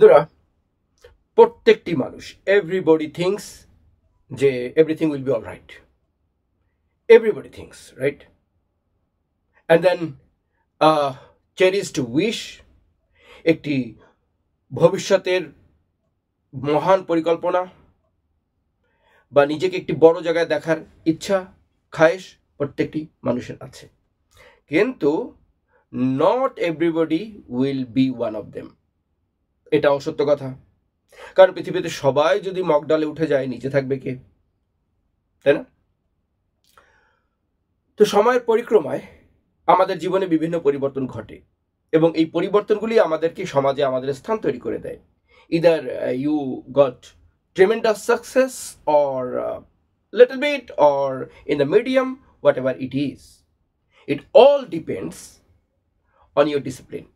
বন্ধুরা, প্রত্যেকটি মানুষ, এভরিবডি থিংস যে everything will be all right, everybody thinks right, and then cherished wish, একটি ভবিষ্যতের মহান পরিকল্পনা বা নিজেকে একটি বড় জায়গায় দেখার ইচ্ছা, খায়েশ প্রত্যেকটি মানুষের আছে, কিন্তু not everybody will be one of them. এটা অসত্য কথা, কারণ পৃথিবীতে সবাই যদি মগডালে উঠে যায়, নিচে থাকবে কে, তাই না? তো সময়ের পরিক্রমায় আমাদের জীবনে বিভিন্ন পরিবর্তন ঘটে এবং এই পরিবর্তনগুলি আমাদেরকে সমাজে আমাদের স্থান তৈরি করে দেয়। Either you got tremendous success or little bit or in the medium, whatever it is, it all depends on your discipline.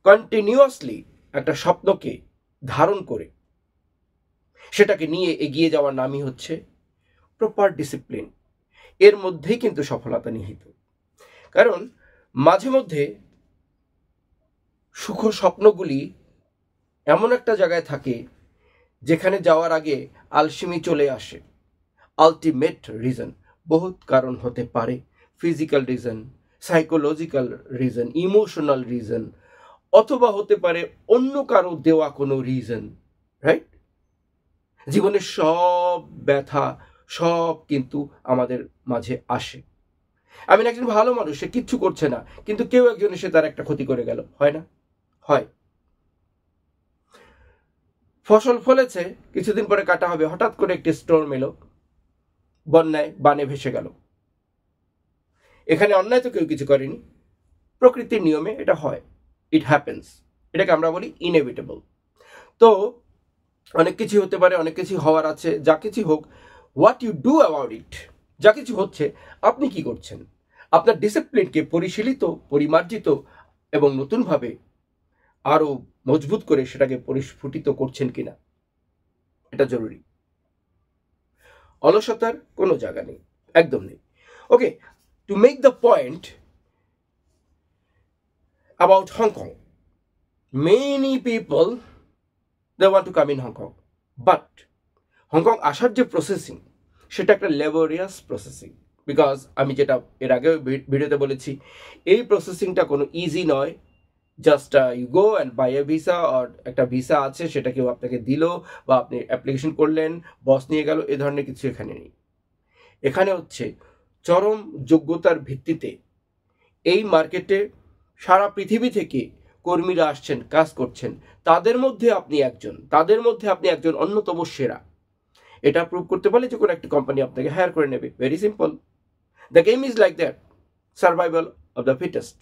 Continuously একটা স্বপ্নকে ধারণ করে সেটাকে নিয়ে এগিয়ে যাওয়ার নামই হচ্ছে প্রপার ডিসিপ্লিন। এর মধ্যেই কিন্তু সফলতা নিহিত, কারণ মাঝে মধ্যে সুখ স্বপ্নগুলি এমন একটা জায়গায় থাকে যেখানে যাওয়ার আগে আলসেমি চলে আসে। আলটিমেট রিজন বহুত কারণ হতে পারে, physical reason, psychological reason, emotional reason, অথবা হতে পারে অন্য কারো দেওয়া কোনো রিজন, রাইট? জীবনের সব ব্যথা সব কিন্তু আমাদের মাঝে আসে। আমি একজন ভালো মানুষ, সে কিচ্ছু করছে না, কিন্তু কেউ একজন এসে তার একটা ক্ষতি করে গেল, হয় না? হয়। ফসল ফলেছে, কিছুদিন পরে কাটা হবে, হঠাৎ করে একটি স্টর্ম এলো, বন্যায় বানে ভেসে গেল। এখানে অন্যায় তো কেউ কিছু করেনি, প্রকৃতির নিয়মে এটা হয়, ইট হ্যাপেন্স। এটাকে আমরা বলি ইনএভিটেবল। তো অনেক কিছু হতে পারে, অনেক কিছু হওয়ার আছে, যা কিছু হোক, what you do about it, যা কিছু হচ্ছে আপনি কি করছেন, আপনার ডিসিপ্লিনকে পরিশীলিত, পরিমার্জিত এবং নতুনভাবে আরো মজবুত করে সেটাকে পরিস্ফুটিত করছেন কিনা, এটা জরুরি। অলসতার কোনো জায়গা নেই, একদম নেই। Okay, to make the point about Hong Kong, many people they want to come in Hong Kong, but Hong Kong আসার যে প্রসেসিং, সেটা একটা লেবোরিয়াস প্রসেসিং। বিকজ আমি যেটা এর আগেও ভিডিওতে বলেছি, এই প্রসেসিংটা কোনো ইজি নয়। Just you go and buy a visa, আর একটা ভিসা আছে সেটা কেউ আপনাকে দিল বা আপনি অ্যাপ্লিকেশন করলেন, বস নিয়ে গেল, এ ধরনের কিছু এখানে নেই। এখানে হচ্ছে চরম যোগ্যতার ভিত্তিতে এই মার্কেটে সারা পৃথিবী থেকে কর্মীরা আসছেন, কাজ করছেন, তাদের মধ্যে আপনি একজন অন্যতম সেরা। এটা প্রুভ করতে পারলে যে কোনো একটা কোম্পানি আপনাকে হায়ার করে নেবে। Very simple, the game is like that, survival of the fittest.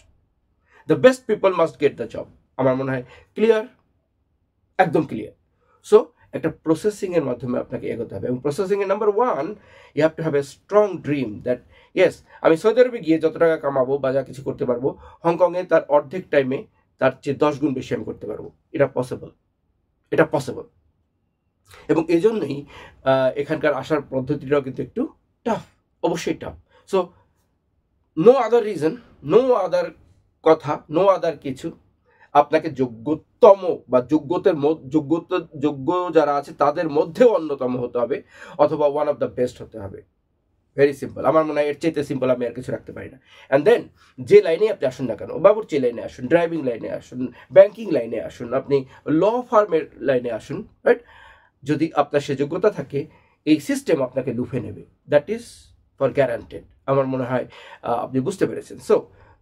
The best people must get the job. আমার মনে হয় ক্লিয়ার, একদম ক্লিয়ার। সো একটা প্রসেসিং এর মাধ্যমে আপনাকে এগোতে হবে, এবং প্রসেসিং এর number 1, you have to have a strong dream that yes, আমি সৌদি আরবে গিয়ে যত টাকা কামাবো বা যা কিছু করতে পারবো, হংকংয়ে তার অর্ধেক টাইমে তার চেয়ে 10 গুণ বেশি আমি করতে পারবো। এটা পসিবল। এবং এজন্যই এখানকার আসার পদ্ধতিটাও কিন্তু একটু টাফ, অবশ্যই tough. So no other reason, no other কথা, নো আদার কিছু, আপনাকে যোগ্যতম বা যোগ্য যারা আছে তাদের মধ্যেও অন্যতম হতে হবে, অথবা ওয়ান অফ দ্য বেস্ট হতে হবে। Very simple. আমার মনে হয় এর চাইতে সিম্পল আমি আর কিছু রাখতে পারি না। অ্যান্ড দেন যে লাইনে আপনি আসুন না কেন, বাবুর্চি লাইনে আসুন, ড্রাইভিং লাইনে আসুন, ব্যাংকিং লাইনে আসুন, আপনি ল ফার্মের লাইনে আসুন, রাইট? যদি আপনার সে যোগ্যতা থাকে, এই সিস্টেম আপনাকে লুফে নেবে, দ্যাট ইজ ফর গ্যারান্টেড। আমার মনে হয় আপনি বুঝতে পেরেছেন। সো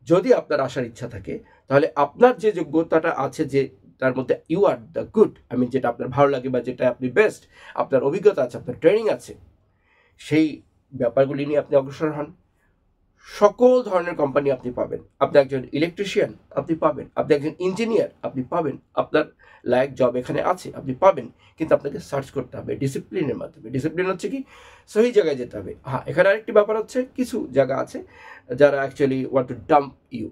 যদি আপনার আসার ইচ্ছা থাকে, তাহলে আপনার যে যোগ্যতাটা আছে, যে তার মধ্যে ইউ আর দ্য গুড, যেটা আপনার ভালো লাগে বা যেটা আপনি বেস্ট, আপনার অভিজ্ঞতা আছে, আপনার ট্রেনিং আছে, সেই ব্যাপারগুলি নিয়ে আপনি অগ্রসর হন। সকল ধরনের কোম্পানি আপনি পাবেন। আপনি একজন ইলেকট্রিশিয়ান, আপনি পাবেন। আপনি একজন ইঞ্জিনিয়ার, আপনি পাবেন। আপনার লায়ক জব এখানে আছে, আপনি পাবেন। কিন্তু আপনাকে সার্চ করতে হবে ডিসিপ্লিনের মাধ্যমে। ডিসিপ্লিন হচ্ছে কি, সহি জায়গায় যেতে হবে। হ্যাঁ, এখানে আরেকটি ব্যাপার হচ্ছে, কিছু জায়গা আছে যারা actually want to dump you,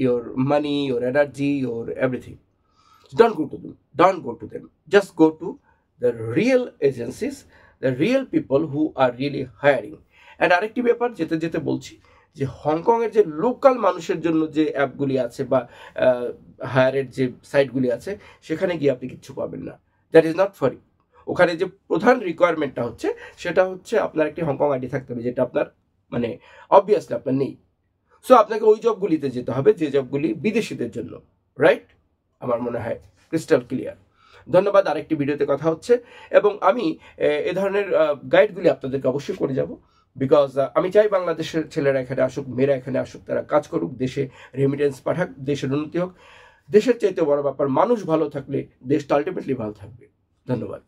your money, your energy, your everything. Don't go to them. Just go to the real agencies, the real people who are really hiring. And আরেকটি ব্যাপার যেতে যেতে বলছি, যে হংকংয়ের যে লোকাল মানুষের জন্য যে অ্যাপগুলি আছে বা হায়ারের যে সাইটগুলি আছে সেখানে গিয়ে আপনি কিচ্ছু পাবেন না। That is not for you. ওখানে যে প্রধান রিকোয়ারমেন্টটা হচ্ছে সেটা হচ্ছে আপনার একটি হংকং আইডি থাকতে হবে, যেটা আপনার মানে অবভিয়াসলি আপনার নেই। সো আপনাকে ওই জবগুলিতে যেতে হবে যে জবগুলি বিদেশিদের জন্য, রাইট? আমার মনে হয় ক্রিস্টাল ক্লিয়ার। ধন্যবাদ। আরেকটি ভিডিওতে কথা হচ্ছে, এবং আমি এ ধরনের গাইডগুলি আপনাদেরকে অবশ্যই করে যাব, বিকজ আমি চাই বাংলাদেশের ছেলেরা এখানে আসুক, মেয়েরা এখানে আসুক, তারা কাজ করুক, দেশে রেমিটেন্স পাঠাক, দেশের উন্নতি হোক। দেশের চাইতে বড় ব্যাপার, মানুষ ভালো থাকলে দেশটা আলটিমেটলি ভালো থাকবে। ধন্যবাদ।